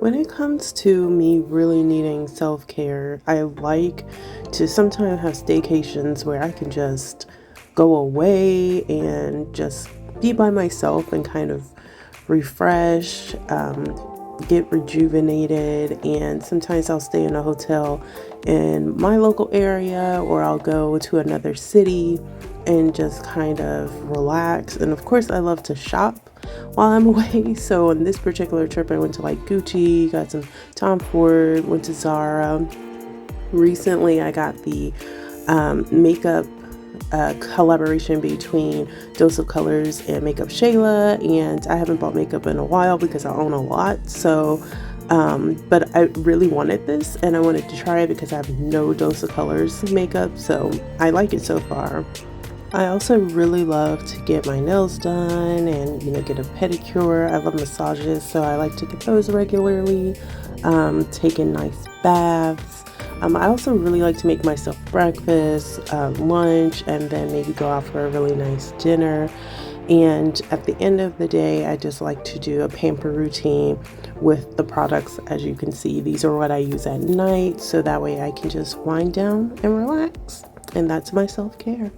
When it comes to me really needing self-care, I like to sometimes have staycations where I can just go away and just be by myself and kind of refresh, get rejuvenated. And sometimes I'll stay in a hotel in my local area, or I'll go to another city and just kind of relax. And of course, I love to shop while I'm away. So on this particular trip, I went to like Gucci, got some Tom Ford, went to Zara. Recently, I got the makeup collaboration between Dose of Colors and Makeup Shayla, and I haven't bought makeup in a while because I own a lot. So but I really wanted this and I wanted to try it because I have no Dose of Colors makeup, so I like it so far. I also really love to get my nails done and, get a pedicure. I love massages, so I like to get those regularly, taking nice baths. I also really like to make myself breakfast, lunch, and then maybe go out for a really nice dinner. And at the end of the day, I just like to do a pamper routine with the products. As you can see, these are what I use at night, so that way I can just wind down and relax. And that's my self-care.